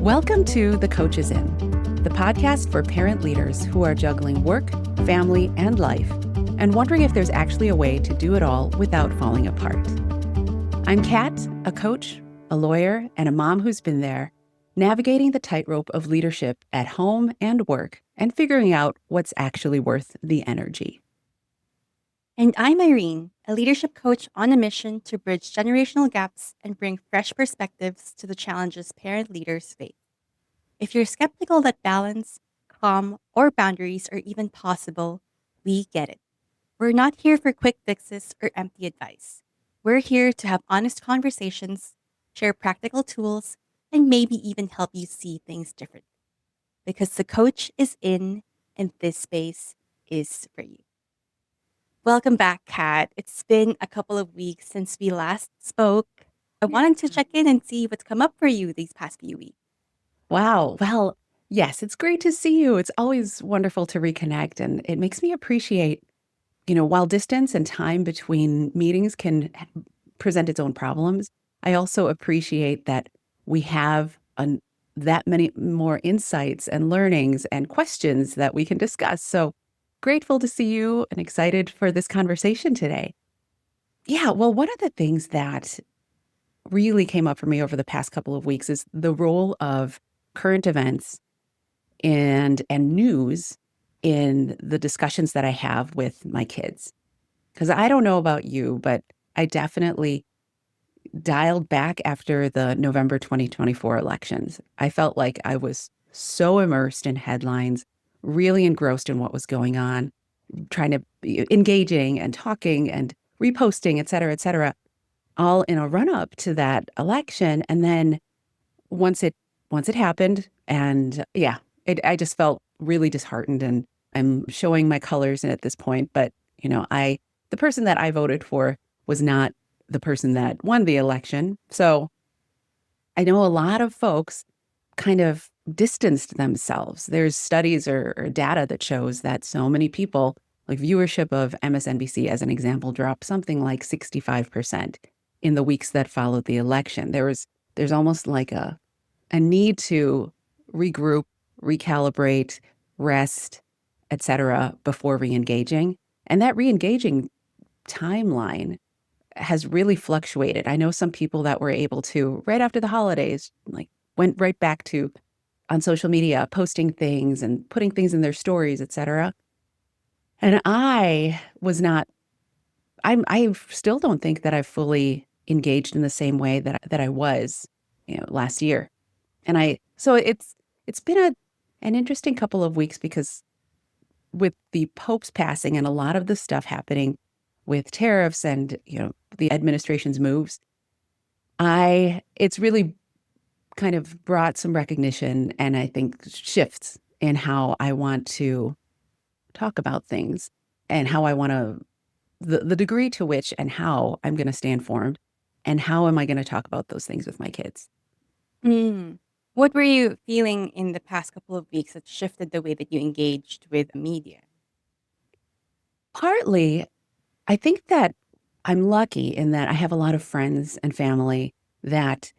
Welcome to The Coach is In, the podcast for parent leaders who are juggling work, family, and life, and wondering if there's actually a way to do it all without falling apart. I'm Kat, a coach, a lawyer, and a mom who's been there, navigating the tightrope of leadership at home and work, and figuring out what's actually worth the energy. And I'm Irene, a leadership coach on a mission to bridge generational gaps and bring fresh perspectives to the challenges parent leaders face. If you're skeptical that balance, calm, or boundaries are even possible, we get it. We're not here for quick fixes or empty advice. We're here to have honest conversations, share practical tools, and maybe even help you see things differently. Because the coach is in, and this space is for you. Welcome back, Kat. It's been a couple of weeks since we last spoke. I wanted to check in and see what's come up for you these past few weeks. Wow. Well, yes, it's great to see you. It's always wonderful to reconnect, and it makes me appreciate, while distance and time between meetings can present its own problems, I also appreciate that we have that many more insights and learnings and questions that we can discuss. So grateful to see you and excited for this conversation today. Yeah, well, one of the things that really came up for me over the past couple of weeks is the role of current events and news in the discussions that I have with my kids. Because I don't know about you, but I definitely dialed back after the November 2024 elections. I felt like I was so immersed in headlines, really engrossed in what was going on, trying to be engaging and talking and reposting, et cetera, all in a run up to that election. And then once it happened, and I just felt really disheartened, and I'm showing my colors at this point. But the person that I voted for was not the person that won the election. So I know a lot of folks kind of distanced themselves. There's studies or data that shows that so many people, like viewership of MSNBC as an example, dropped something like 65% in the weeks that followed the election. There's almost like a need to regroup, recalibrate, rest, et cetera, before re-engaging. And that re-engaging timeline has really fluctuated. I know some people that were able to, right after the holidays, like went right back to on social media, posting things and putting things in their stories, et cetera. And I was not, I still don't think that I've fully engaged in the same way that I was, last year. And so it's been an interesting couple of weeks, because with the Pope's passing and a lot of the stuff happening with tariffs and, the administration's moves, it's really kind of brought some recognition and I think shifts in how I want to talk about things and how I want to, the degree to which and how I'm going to stay informed and how am I going to talk about those things with my kids. What were you feeling in the past couple of weeks that shifted the way that you engaged with media? Partly, I think that I'm lucky in that I have a lot of friends and family that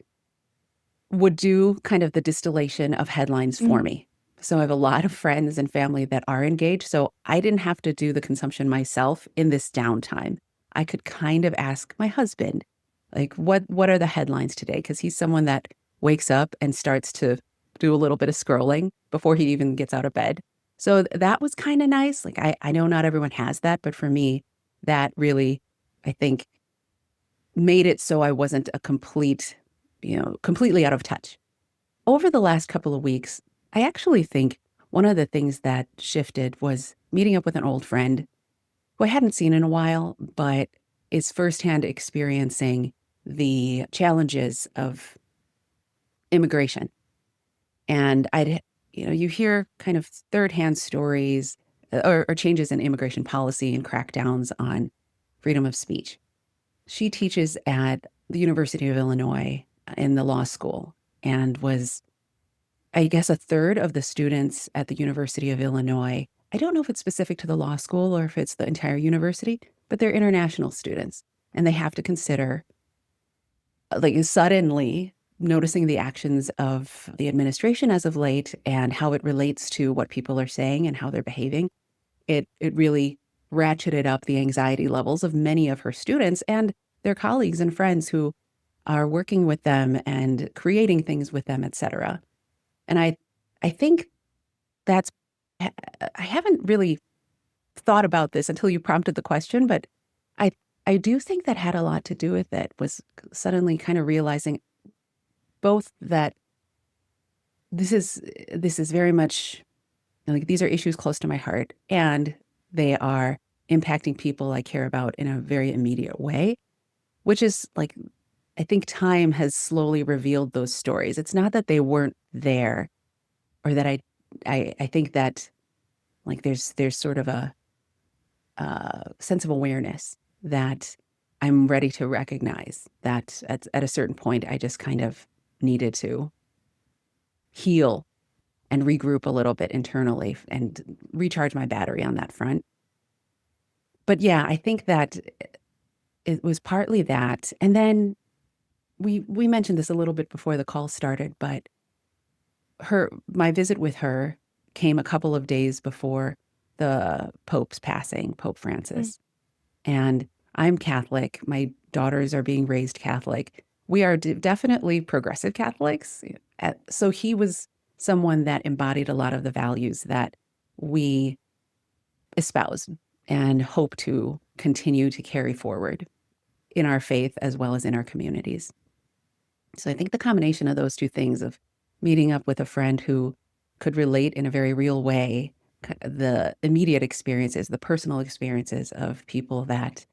would do kind of the distillation of headlines for me. So I have a lot of friends and family that are engaged. So I didn't have to do the consumption myself in this downtime. I could kind of ask my husband, like, what are the headlines today? Because he's someone that wakes up and starts to do a little bit of scrolling before he even gets out of bed. So that was kind of nice. Like, I know not everyone has that, but for me, that really, I think, made it so I wasn't completely out of touch. Over the last couple of weeks, I actually think one of the things that shifted was meeting up with an old friend who I hadn't seen in a while, but is firsthand experiencing the challenges of immigration. And you hear kind of third-hand stories or changes in immigration policy and crackdowns on freedom of speech. She teaches at the University of Illinois in the law school and was, I guess, a third of the students at the University of Illinois. I don't know if it's specific to the law school or if it's the entire university, but they're international students. And they have to consider, like, suddenly noticing the actions of the administration as of late and how it relates to what people are saying and how they're behaving, it really ratcheted up the anxiety levels of many of her students and their colleagues and friends who are working with them and creating things with them, et cetera. And I think that's I haven't really thought about this until you prompted the question, but I I do think that had a lot to do with it, was suddenly kind of realizing both that this is very much like these are issues close to my heart and they are impacting people I care about in a very immediate way, which is like I think time has slowly revealed those stories. It's not that they weren't there or that I think that like there's sort of a sense of awareness that I'm ready to recognize that at a certain point, I just kind of needed to heal and regroup a little bit internally and recharge my battery on that front. But yeah, I think that it was partly that. And then we mentioned this a little bit before the call started, but my visit with her came a couple of days before the Pope's passing, Pope Mm. Francis. And I'm Catholic. My daughters are being raised Catholic. We are definitely progressive Catholics. So he was someone that embodied a lot of the values that we espouse and hope to continue to carry forward in our faith as well as in our communities. So I think the combination of those two things of meeting up with a friend who could relate in a very real way the immediate experiences, the personal experiences of people that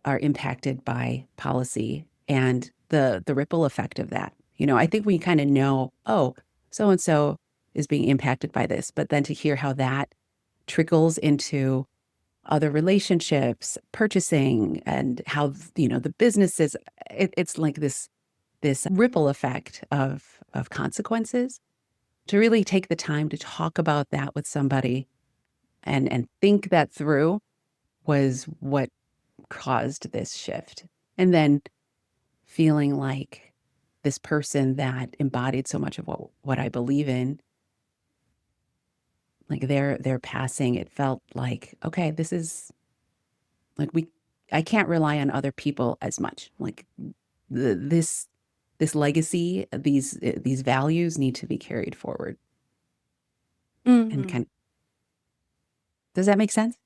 are impacted by policy and the ripple effect of that. You know, I think we kind of know, oh, so and so is being impacted by this, but then to hear how that trickles into other relationships, purchasing, and how the businesses, it's like this ripple effect of consequences. To really take the time to talk about that with somebody and think that through was what caused this shift. And then feeling like this person that embodied so much of what I believe in, like their passing, it felt like, okay, this is like I can't rely on other people as much. Like this legacy, these values need to be carried forward. And Mhm. kind does that make sense?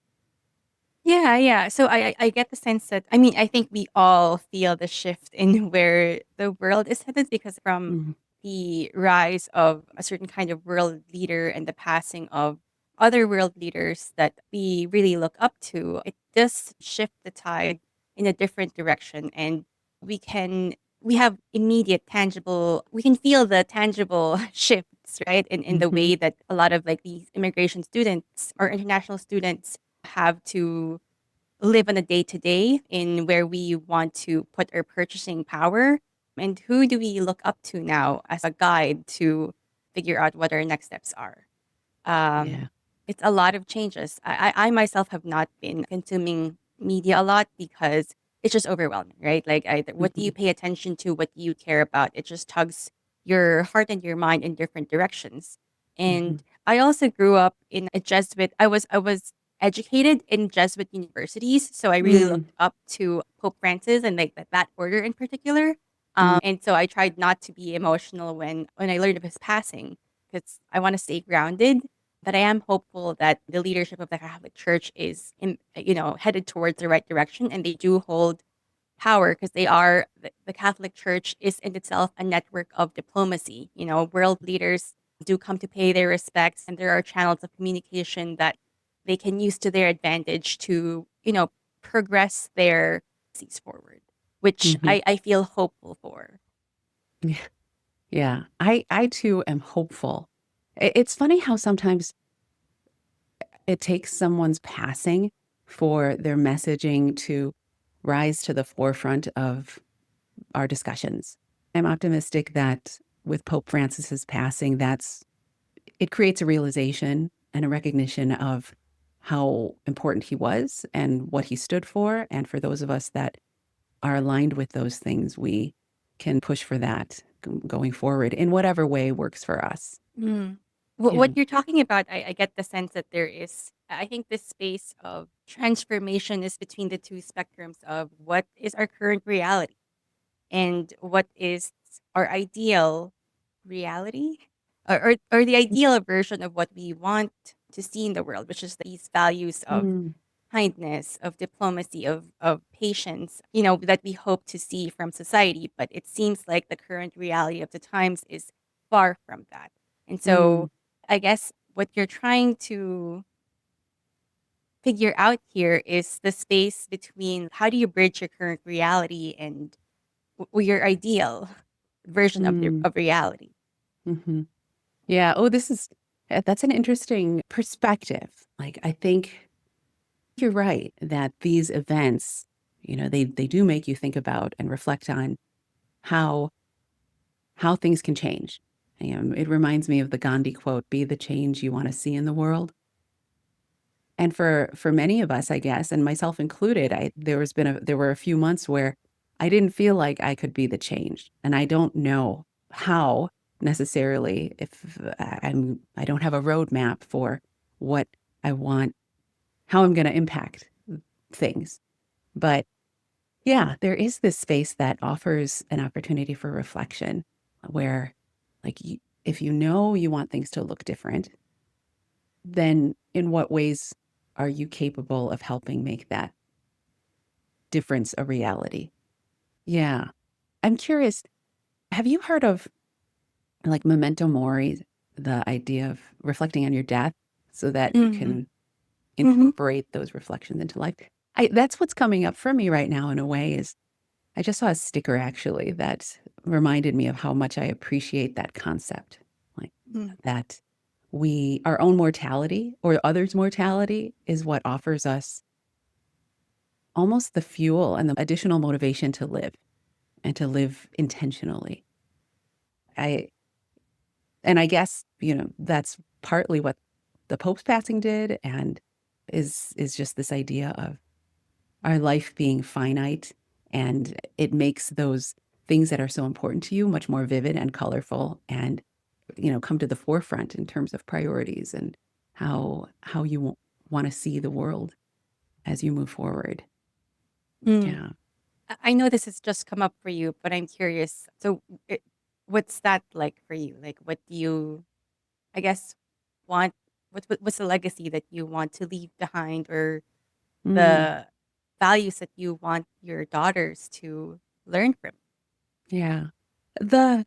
Yeah, yeah. So I get the sense that I mean I think we all feel the shift in where the world is headed because from Mhm. the rise of a certain kind of world leader and the passing of other world leaders that we really look up to, it does shift the tide in a different direction and we can we have immediate tangible we can feel the tangible shifts, right? In the Mhm. way that a lot of like these immigration students or international students have to live on a day to day in where we want to put our purchasing power. And who do we look up to now as a guide to figure out what our next steps are? Um, Yeah. it's a lot of changes. I myself have not been consuming media a lot because it's just overwhelming, right? Like, what do you Mhm. pay attention to? What do you care about? It just tugs your heart and your mind in different directions. Mhm. And I also grew up in a Jesuit. I was educated in Jesuit universities, so I really Mm. looked up to Pope Francis and like that order in particular. Mm. And so I tried not to be emotional when I learned of his passing because I want to stay grounded, but I am hopeful that the leadership of the Catholic Church is headed towards the right direction and they do hold power because the Catholic Church is in itself a network of diplomacy. World leaders do come to pay their respects and there are channels of communication that they can use to their advantage to, progress their policies forward, which Mhm. I feel hopeful for. Yeah. Yeah. I too am hopeful. It's funny how sometimes it takes someone's passing for their messaging to rise to the forefront of our discussions. I'm optimistic that with Pope Francis's passing, it creates a realization and a recognition of how important he was and what he stood for. And for those of us that are aligned with those things, we can push for that going forward in whatever way works for us. Mm. Yeah. What you're talking about, I get the sense that there is, I think this space of transformation is between the two spectrums of what is our current reality and what is our ideal reality, or the ideal version of what we want to see in the world, which is these values of Mm, kindness, of diplomacy, of patience, that we hope to see from society. But it seems like the current reality of the times is far from that. And mm, so I guess what you're trying to figure out here is the space between how do you bridge your current reality and your ideal version of mm, of reality. mhm. Yeah. Oh, that's an interesting perspective. Like, I think you're right that these events, they do make you think about and reflect on how things can change. It reminds me of the Gandhi quote, "Be the change you want to see in the world." And for many of us, I guess, and myself included, there were a few months where I didn't feel like I could be the change, and I don't know how necessarily. If I don't have a roadmap for what I want, how I'm going to impact things. But yeah, there is this space that offers an opportunity for reflection, where, like, if you want things to look different, then in what ways are you capable of helping make that difference a reality? Yeah. I'm curious, have you heard of, like, memento mori, the idea of reflecting on your death so that you Mm-hmm. can Mm-hmm. incorporate those reflections into life? That's what's coming up for me right now in a way. Is I just saw a sticker actually that reminded me of how much I appreciate that concept. Like, that our own mortality or others' mortality is what offers us almost the fuel and the additional motivation to live and to live intentionally. I and I guess, that's partly what the Pope's passing did, and is just this idea of our life being finite, and it makes those things that are so important to you much more vivid and colorful, and come to the forefront in terms of priorities and how you want to see the world as you move forward. Mm. Yeah. I know this has just come up for you, but I'm curious. So, what's that like for you? Like, what do you, I guess, want? What's the legacy that you want to leave behind, or Mm, the values that you want your daughters to learn from? yeah. The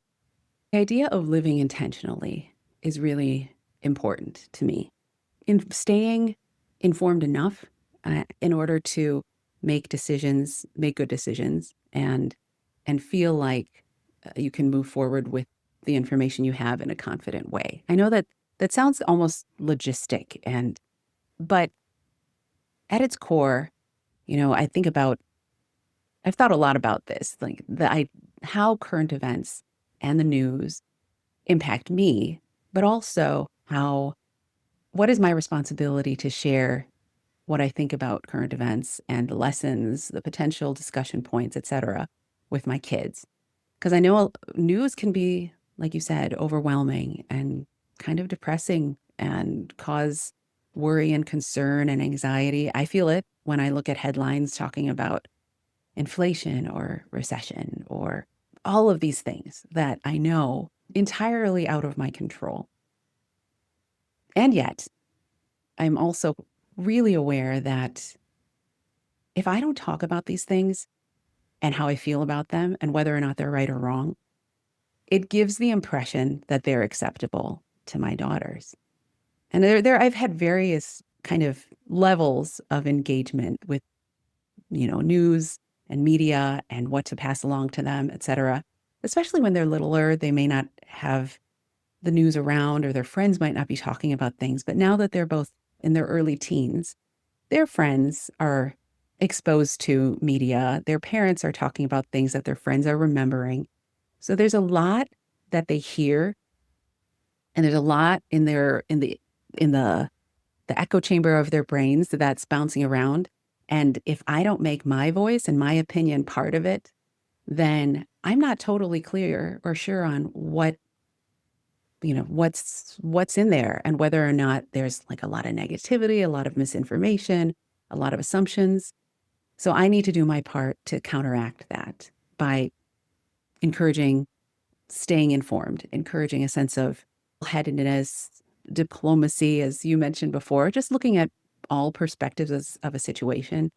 idea of living intentionally is really important to me. In staying informed enough, in order to make good decisions, and feel like, you can move forward with the information you have in a confident way. I know that that sounds almost logistic, but at its core, I think about I've thought a lot about this, like how current events and the news impact me, but also what is my responsibility to share what I think about current events and the lessons, the potential discussion points, etc., with my kids. Because I know news can be, like you said, overwhelming and kind of depressing and cause worry and concern and anxiety. I feel it when I look at headlines talking about inflation or recession or all of these things that I know entirely out of my control. And yet, I'm also really aware that if I don't talk about these things and how I feel about them and whether or not they're right or wrong, it gives the impression that they're acceptable to my daughters. And I've had various kind of levels of engagement with, news and media and what to pass along to them, et cetera. Especially when they're littler, they may not have the news around or their friends might not be talking about things. But now that they're both in their early teens, their friends are exposed to media. Their parents are talking about things that their friends are remembering. So there's a lot that they hear, and there's a lot in the echo chamber of their brains that's bouncing around. And if I don't make my voice and my opinion part of it, then I'm not totally clear or sure on what's in there and whether or not there's like a lot of negativity, a lot of misinformation, a lot of assumptions. So I need to do my part to counteract that by encouraging staying informed, encouraging a sense of headedness, diplomacy, as you mentioned before, just looking at all perspectives of a situation.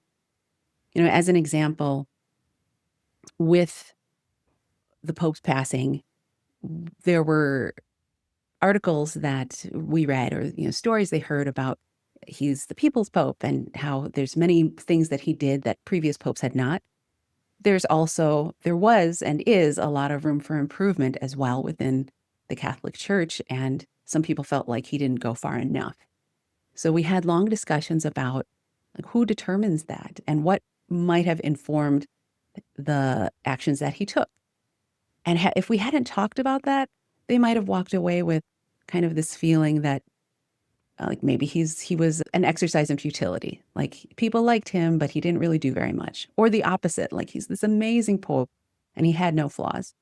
As an example, with the Pope's passing, there were articles that we read or stories they heard about he's the people's pope and how there's many things that he did that previous popes had not. There was and is a lot of room for improvement as well within the Catholic Church, and some people felt like he didn't go far enough. So we had long discussions about like who determines that and what might have informed the actions that he took. And if we hadn't talked about that, they might have walked away with kind of this feeling that like maybe he was an exercise in futility. Like people liked him, but he didn't really do very much. Or the opposite, like he's this amazing pope and he had no flaws.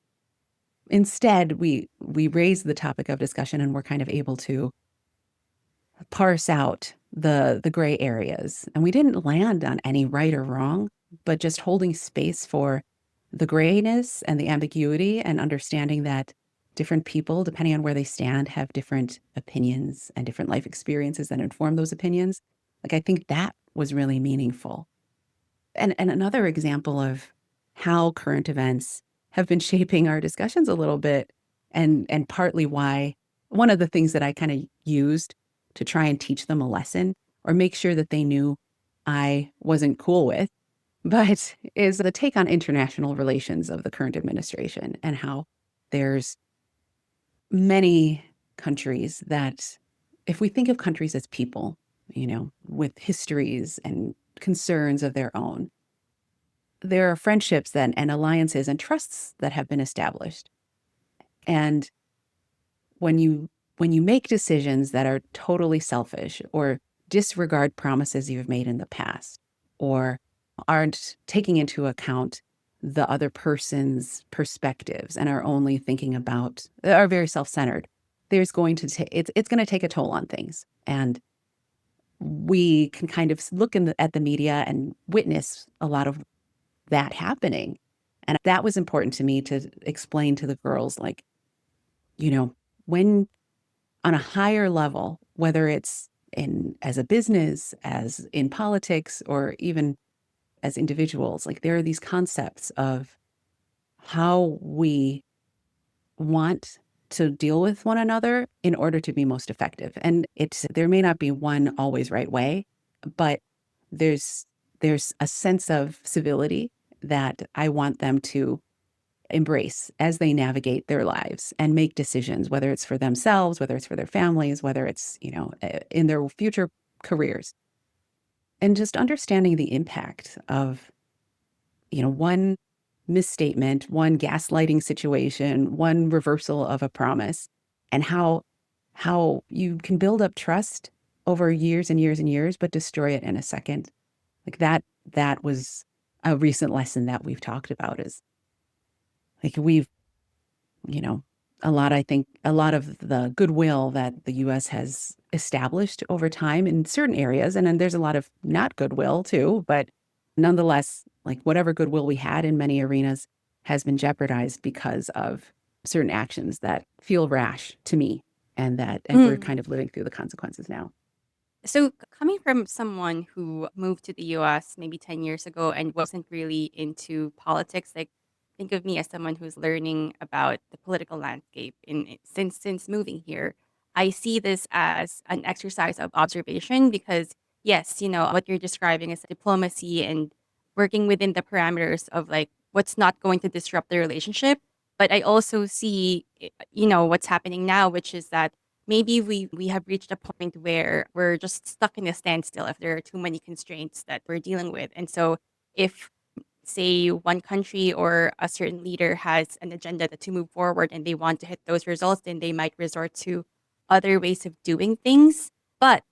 Instead, we raised the topic of discussion and we're kind of able to parse out the gray areas. And we didn't land on any right or wrong, but just holding space for the grayness and the ambiguity and understanding that different people, depending on where they stand, have different opinions and different life experiences that inform those opinions. Like, I think that was really meaningful. And another example of how current events have been shaping our discussions a little bit, and partly why one of the things that I kind of used to try and teach them a lesson or make sure that they knew I wasn't cool with, but is the take on international relations of the current administration and how there's many countries that, if we think of countries as people, with histories and concerns of their own, there are friendships then and alliances and trusts that have been established. And when you make decisions that are totally selfish or disregard promises you've made in the past or aren't taking into account the other person's perspectives and are only thinking about are very self-centered, there's going to take it's going to take a toll on things. And we can kind of look at the media and witness a lot of that happening. And that was important to me to explain to the girls, like, when on a higher level, whether it's in as a business, as in politics, or even as individuals, like there are these concepts of how we want to deal with one another in order to be most effective. And there may not be one always right way, but there's a sense of civility that I want them to embrace as they navigate their lives and make decisions, whether it's for themselves, whether it's for their families, whether it's, in their future careers. And just understanding the impact of, one misstatement, one gaslighting situation, one reversal of a promise, and how you can build up trust over years and years and years, but destroy it in a second. Like that was a recent lesson that we've talked about is like you know, I think a lot of the goodwill that the US has established over time in certain areas, and then there's a lot of not goodwill too, but nonetheless, like whatever goodwill we had in many arenas has been jeopardized because of certain actions that feel rash to me and we're kind of living through the consequences now. So, coming from someone who moved to the US maybe 10 years ago and wasn't really into politics, like think of me as someone who's learning about the political landscape since moving here. I see this as an exercise of observation because yes, what you're describing is diplomacy and working within the parameters of like what's not going to disrupt the relationship. But I also see, what's happening now, which is that maybe we have reached a point where we're just stuck in a standstill if there are too many constraints that we're dealing with. And so if say one country or a certain leader has an agenda to move forward and they want to hit those results, then they might resort to other ways of doing things. But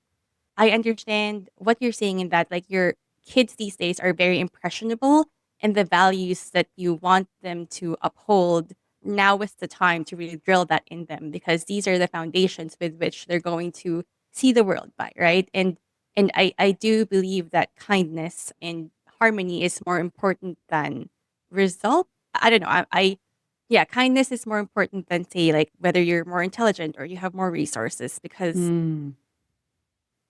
I understand what you're saying in that like your kids these days are very impressionable and the values that you want them to uphold, now is the time to really drill that in them, because these are the foundations with which they're going to see the world by, right? And I do believe that kindness and harmony is more important than result. I don't know. Yeah, kindness is more important than, say, like whether you're more intelligent or you have more resources, because Mm,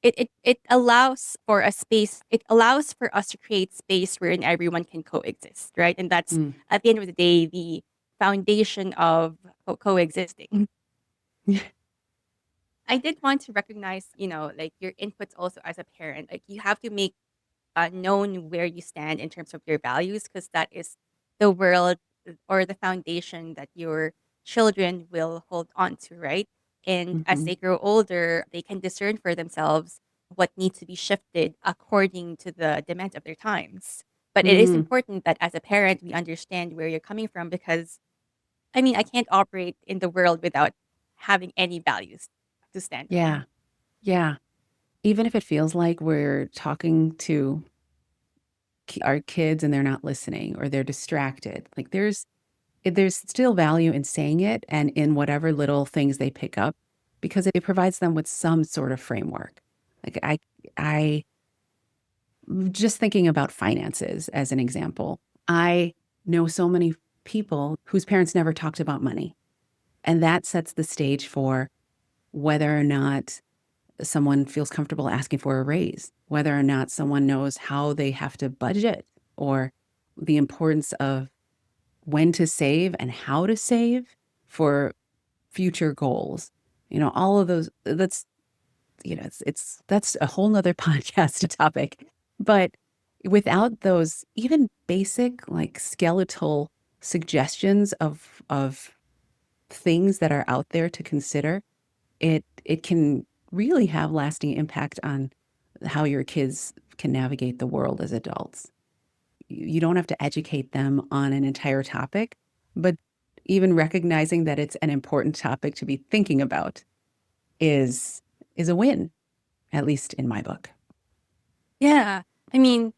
it allows for a space. It allows for us to create space wherein everyone can coexist, right? And that's, mm. at the end of the day, the foundation of coexisting. I did want to recognize, like your inputs also as a parent. Like, you have to make known where you stand in terms of your values, because that is the world or the foundation that your children will hold on to, right? And as Mhm. they grow older, they can discern for themselves what needs to be shifted according to the demands of their times. But it is Mm, important that as a parent, we understand where you're coming from, because I mean, I can't operate in the world without having any values to stand yeah, on. yeah. Even if it feels like we're talking to our kids and they're not listening or they're distracted, like there's still value in saying it and in whatever little things they pick up because it provides them with some sort of framework. Like I just thinking about finances as an example. I know so many people whose parents never talked about money, and that sets the stage for whether or not someone feels comfortable asking for a raise, whether or not someone knows how they have to budget or the importance of when to save and how to save for future goals. All of those that's a whole nother podcast topic. But without those even basic like skeletal suggestions of things that are out there to consider, it can really have lasting impact on how your kids can navigate the world as adults. You don't have to educate them on an entire topic, but even recognizing that it's an important topic to be thinking about is is a win, at least in my book. Yeah. I mean,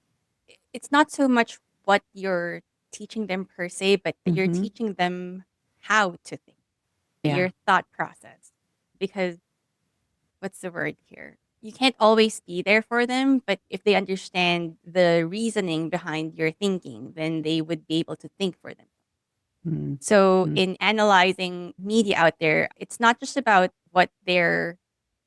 it's not so much what you're teaching them per se, but you're Mhm. teaching them how to think, Yeah. your thought process. Because what's the word here? You can't always be there for them, but if they understand the reasoning behind your thinking, then they would be able to think for them. Mm. So, Mm. in analyzing media out there, it's not just about what they're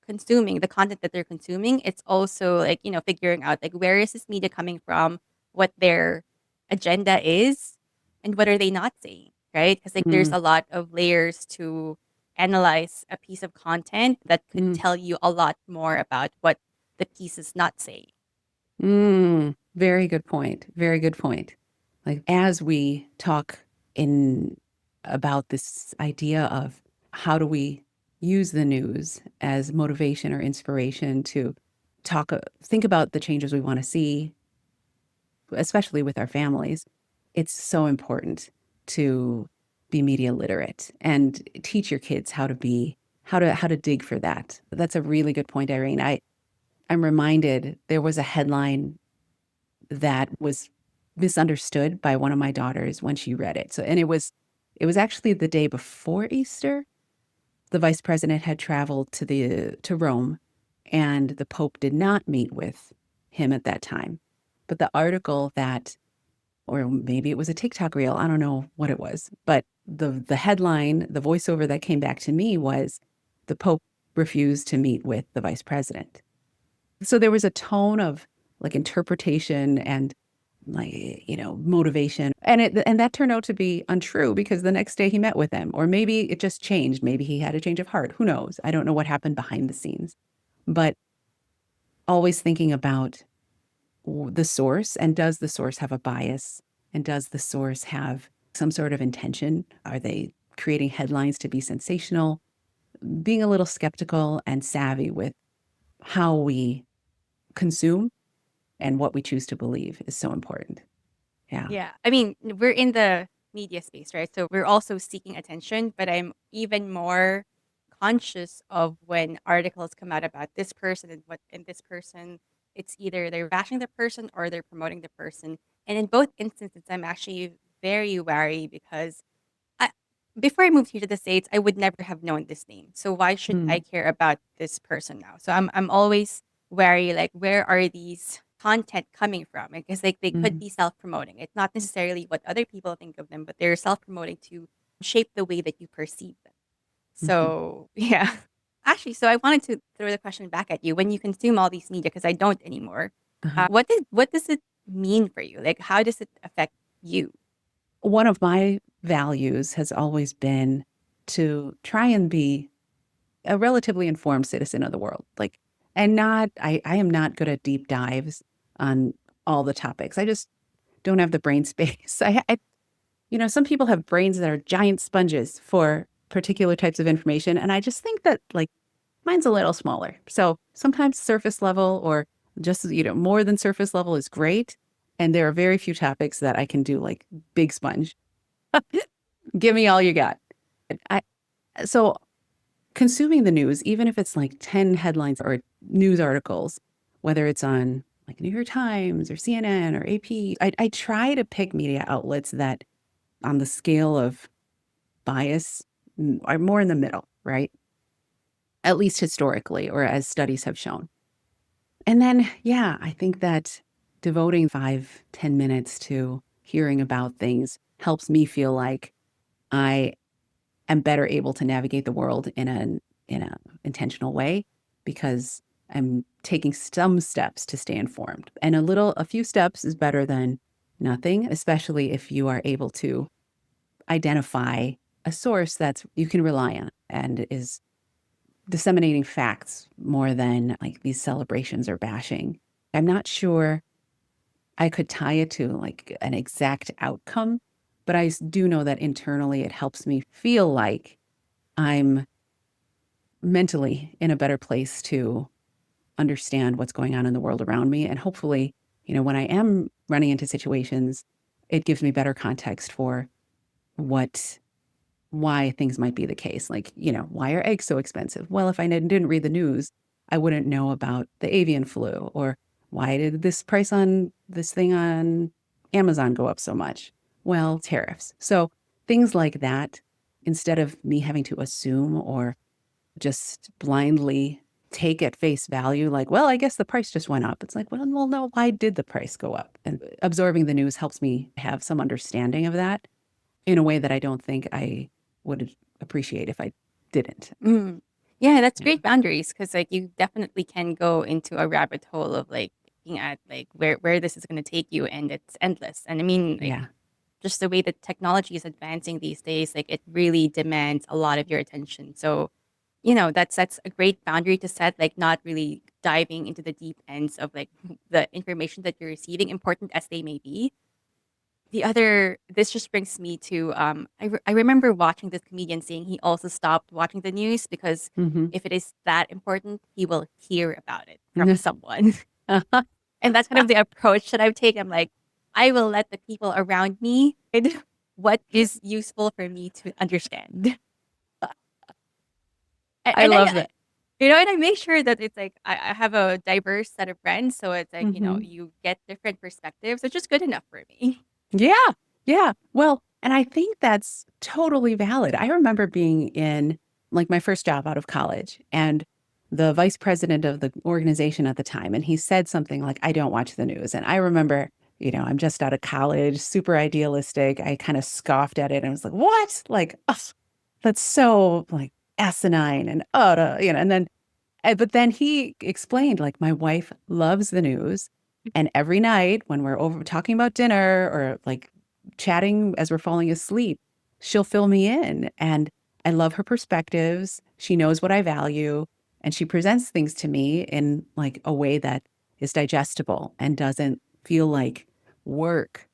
consuming, the content that they're consuming. It's also like, figuring out like where is this media coming from, what their agenda is, and what are they not saying, right? Because like there's Mm. a lot of layers to analyze a piece of content that could Mm. tell you a lot more about what the piece is not saying. Mm. Very good point. Very good point. Like as we talk in about this idea of how do we use the news as motivation or inspiration to think about the changes we want to see, especially with our families, it's so important to be media literate and teach your kids how to dig for that. That's a really good point, Irene. I'm reminded there was a headline that was misunderstood by one of my daughters when she read it. And it was actually the day before Easter. The vice president had traveled to Rome, and the Pope did not meet with him at that time. But the article that, or maybe it was a TikTok reel, I don't know what it was, but the headline, the voiceover that came back to me was the Pope refused to meet with the vice president. So there was a tone of like interpretation and like motivation, and that turned out to be untrue because the next day he met with them, or maybe it just changed, maybe he had a change of heart, who knows, I don't know what happened behind the scenes. But always thinking about the source, and does the source have a bias, and does the source have some sort of intention, are they creating headlines to be sensational? Being a little skeptical and savvy with how we consume and what we choose to believe is so important. Yeah. Yeah. I mean, we're in the media space, right? So we're also seeking attention, but I'm even more conscious of when articles come out about this person and this person, it's either they're bashing the person or they're promoting the person. And in both instances, I'm actually very wary because I, before I moved here to the States, I would never have known this name. So why should I Mm, care about this person now? So I'm always wary, like, where are these content coming from? Because like they could mm, be self-promoting. It's not necessarily what other people think of them, but they're self-promoting to shape the way that you perceive them. mhm. So yeah. Actually, so I wanted to throw the question back at you. When you consume all these media, because I don't anymore, Uh-huh. what does it mean for you? Like, how does it affect you? One of my values has always been to try and be a relatively informed citizen of the world. Like, and not, I am not good at deep dives on all the topics. I just don't have the brain space. Some people have brains that are giant sponges for particular types of information. And I just think that, like, mine's a little smaller. So sometimes surface level or just, more than surface level is great. And there are very few topics that I can do like big sponge. Give me all you got. I, so consuming the news, even if it's like 10 headlines or news articles, whether it's on like New York Times or CNN or AP, I try to pick media outlets that on the scale of bias are more in the middle, right? At least historically, or as studies have shown. And then, yeah, I think that devoting 5, 10 minutes to hearing about things helps me feel like I am better able to navigate the world in a intentional way because I'm taking some steps to stay informed. And a few steps is better than nothing, especially if you are able to identify a source that you can rely on and is disseminating facts more than like these celebrations or bashing. I'm not sure I could tie it to like an exact outcome, but do know that internally it helps me feel like I'm mentally in a better place to understand what's going on in the world around me. And hopefully, when I am running into situations, it gives me better context for what why things might be the case. Like, why are eggs so expensive? Well, if I didn't read the news, I wouldn't know about the avian flu. Or why did this price on this thing on Amazon go up so much? Well, tariffs. So things like that, instead of me having to assume or just blindly take at face value, like, well, I guess the price just went up. It's like, well, no, why did the price go up? And absorbing the news helps me have some understanding of that in a way that I don't think I would appreciate if I didn't. Mm. Yeah, that's Yeah. great boundaries because like you definitely can go into a rabbit hole of like looking at like where this is going to take you, and it's endless. And I mean, like Yeah. just the way that technology is advancing these days, like it really demands a lot of your attention. So, that's a great boundary to set, like not really diving into the deep ends of like the information that you're receiving, important as they may be. This just brings me to I remember watching this comedian saying he also stopped watching the news because Hmm. if it is that important, he will hear about it from someone. And that's kind of the approach that I've taken. I'm like, I will let the people around me decide what is useful for me to understand. And, I and love I, that. and I make sure that it's like I have a diverse set of friends, so it's like Hmm. you get different perspectives, which is good enough for me. Yeah. Yeah. Well, and I think that's totally valid. I remember being in like my first job out of college and the vice president of the organization at the time, and he said something like, I don't watch the news. And I remember, I'm just out of college, super idealistic. I kind of scoffed at it and was like, what? Like, ugh, that's so like asinine and and then but then he explained, like, my wife loves the news. And every night when we're over talking about dinner or like chatting as we're falling asleep, she'll fill me in. And I love her perspectives. She knows what I value. And she presents things to me in like a way that is digestible and doesn't feel like work.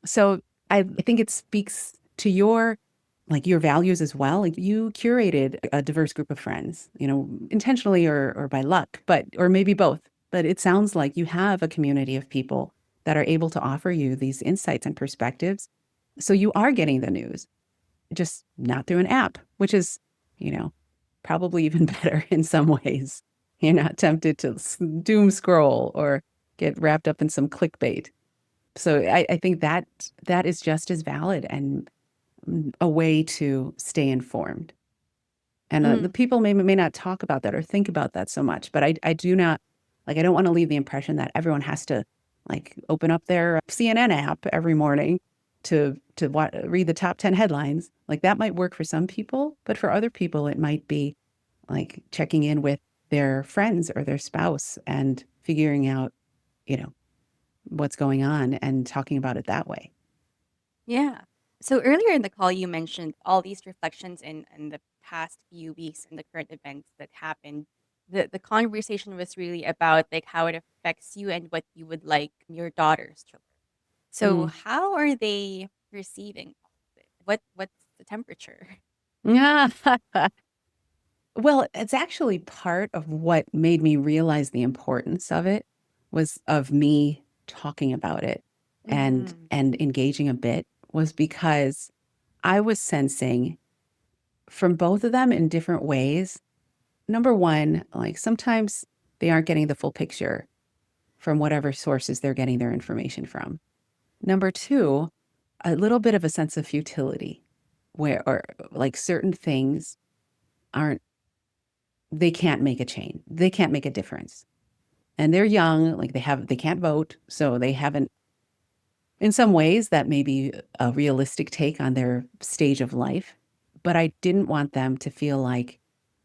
So I think it speaks to your values as well. Like you curated a diverse group of friends, intentionally or by luck, or maybe both. But it sounds like you have a community of people that are able to offer you these insights and perspectives. So you are getting the news, just not through an app, which is, you know, probably even better in some ways. You're not tempted to doom scroll or get wrapped up in some clickbait. So I think that is just as valid and a way to stay informed. And the Mm, people may not talk about that or think about that so much, but I do not like I don't want to leave the impression that everyone has to like open up their CNN app every morning to read the top 10 headlines. Like that might work for some people, but for other people it might be like checking in with their friends or their spouse and figuring out, you know, what's going on and talking about it that way. yeah. So earlier in the call, you mentioned all these reflections in the past few weeks and the current events that happened. The conversation was really about like how it affects you and what you would like your daughters to learn. So Mm. how are they receiving all of it? What's the temperature? Yeah. Well, it's actually part of what made me realize the importance of it was of me talking about it Mm-hmm. and engaging a bit was because I was sensing from both of them in different ways. Number one, like sometimes they aren't getting the full picture from whatever sources they're getting their information from. Number two, a little bit of a sense of futility where or like certain things aren't they can't make a change. They can't make a difference. And they're young, like they can't vote, so they haven't in some ways that may be a realistic take on their stage of life, but I didn't want them to feel like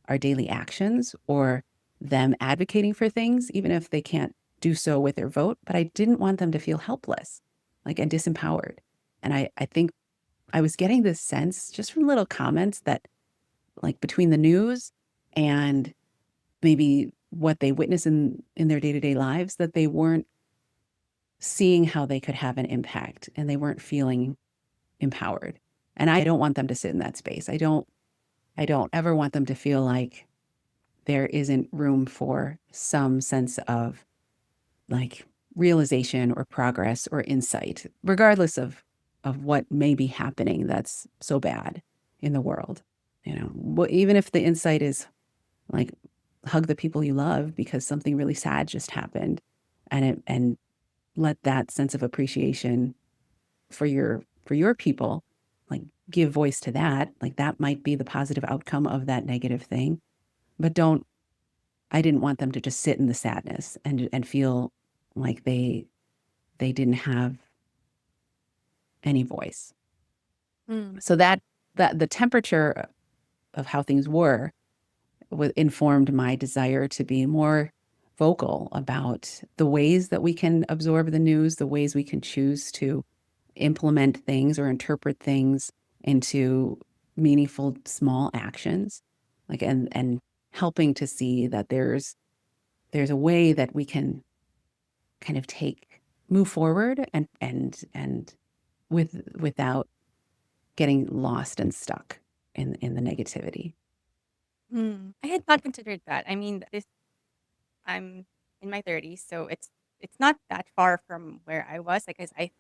our daily actions or them advocating for things, even if they can't do so with their vote, but I didn't want them to feel helpless, like and disempowered. And I think I was getting this sense just from little comments that like between the news and maybe what they witness in their day-to-day lives that they weren't seeing how they could have an impact and they weren't feeling empowered. And I don't want them to sit in that space. I don't ever want them to feel like there isn't room for some sense of like realization or progress or insight, regardless of what may be happening that's so bad in the world. You know, even if the insight is like hug the people you love because something really sad just happened and let that sense of appreciation for your people like give voice to that, like that might be the positive outcome of that negative thing, but don't I didn't want them to just sit in the sadness and feel like they didn't have any voice. Mm. So that the temperature of how things were informed my desire to be more vocal about the ways that we can absorb the news, the ways we can choose to implement things or interpret things into meaningful small actions, like and helping to see that there's a way that we can kind of move forward and without getting lost and stuck in the negativity. Mm. I had not considered that. I mean, this I'm in my 30s, so it's not that far from where I was. Like, 'cause I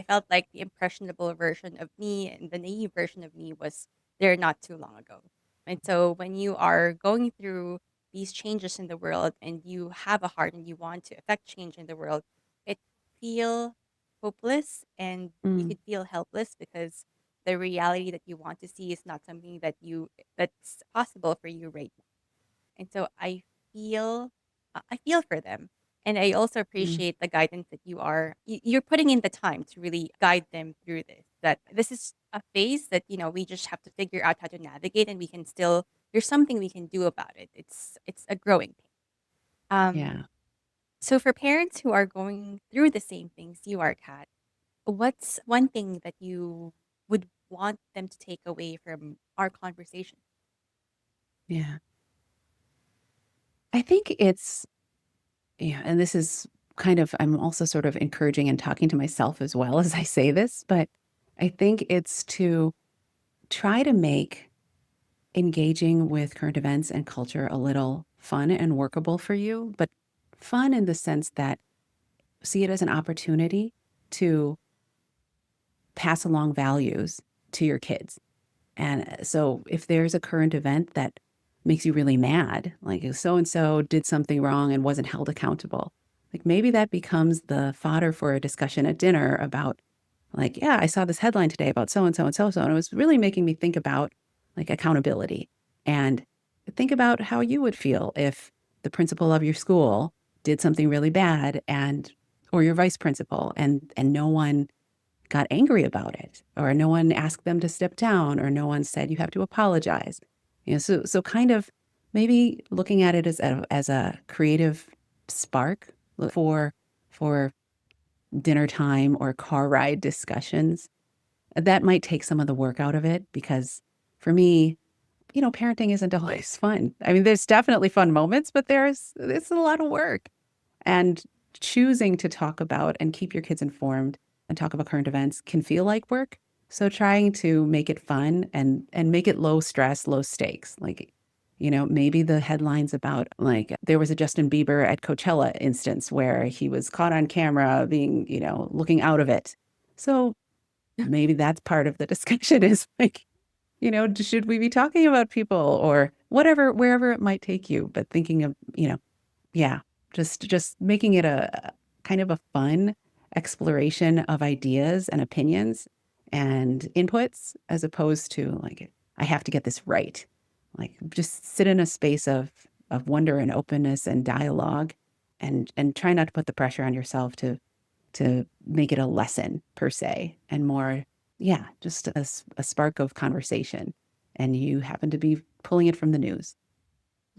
felt like the impressionable version of me and the naive version of me was there not too long ago. And so when you are going through these changes in the world and you have a heart and you want to affect change in the world, it feel hopeless and you Mm, could feel helpless because the reality that you want to see is not something that's possible for you right now. And so I feel for them. And I also mm, appreciate the guidance that you're putting in the time to really guide them through this. That this is a phase that, we just have to figure out how to navigate and there's something we can do about it. It's a growing pain. Um, yeah, so for parents who are going through the same things you are, Kat, what's one thing that you would want them to take away from our conversation? yeah. I think it's yeah, and this is kind of I'm also sort of encouraging and talking to myself as well as I say this, but I think it's to try to make engaging with current events and culture a little fun and workable for you, but fun in the sense that see it as an opportunity to pass along values to your kids. And so if there's a current event that makes you really mad, like so and so did something wrong and wasn't held accountable, Like maybe that becomes the fodder for a discussion at dinner about like, yeah, I saw this headline today about so and so and so and so. And it was really making me think about like accountability and think about how you would feel if the principal of your school did something really bad and or your vice principal and no one got angry about it or no one asked them to step down or no one said you have to apologize. So kind of maybe looking at it as a creative spark for dinner time or car ride discussions. That might take some of the work out of it because for me, parenting isn't always fun. I mean, there's definitely fun moments, but it's a lot of work. And choosing to talk about and keep your kids informed and talk about current events can feel like work. So trying to make it fun and make it low stress, low stakes. Like, maybe the headlines about like there was a Justin Bieber at Coachella instance where he was caught on camera being, looking out of it. So maybe that's part of the discussion is like, should we be talking about people or whatever, wherever it might take you, but thinking of, yeah, just making it a kind of a fun exploration of ideas and opinions and inputs as opposed to like I have to get this right. Like just sit in a space of wonder and openness and dialogue and try not to put the pressure on yourself to make it a lesson per se and more, yeah, just a spark of conversation. And you happen to be pulling it from the news.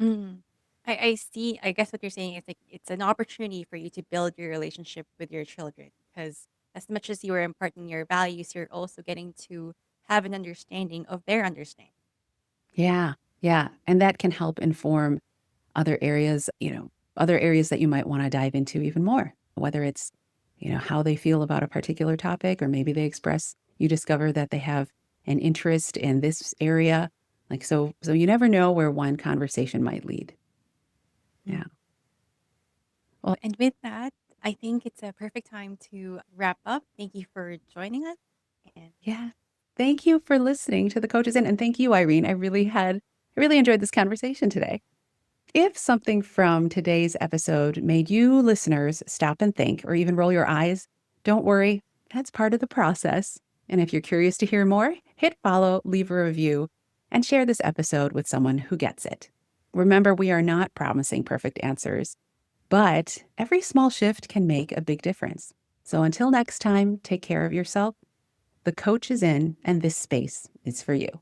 Mm. I see. I guess what you're saying is like it's an opportunity for you to build your relationship with your children because as much as you are imparting your values, you're also getting to have an understanding of their understanding. Yeah. Yeah. And that can help inform other areas, other areas that you might want to dive into even more, whether it's, how they feel about a particular topic, or maybe they express, you discover that they have an interest in this area. Like, so you never know where one conversation might lead. Yeah. Mm. Well, And with that, I think it's a perfect time to wrap up. Thank you for joining us. And yeah. Thank you for listening to the Coaches In. And thank you, Irene. I really enjoyed this conversation today. If something from today's episode made you listeners stop and think or even roll your eyes, don't worry, that's part of the process. And if you're curious to hear more, hit follow, leave a review, and share this episode with someone who gets it. Remember, we are not promising perfect answers, but every small shift can make a big difference. So until next time, take care of yourself. The coach is in, and this space is for you.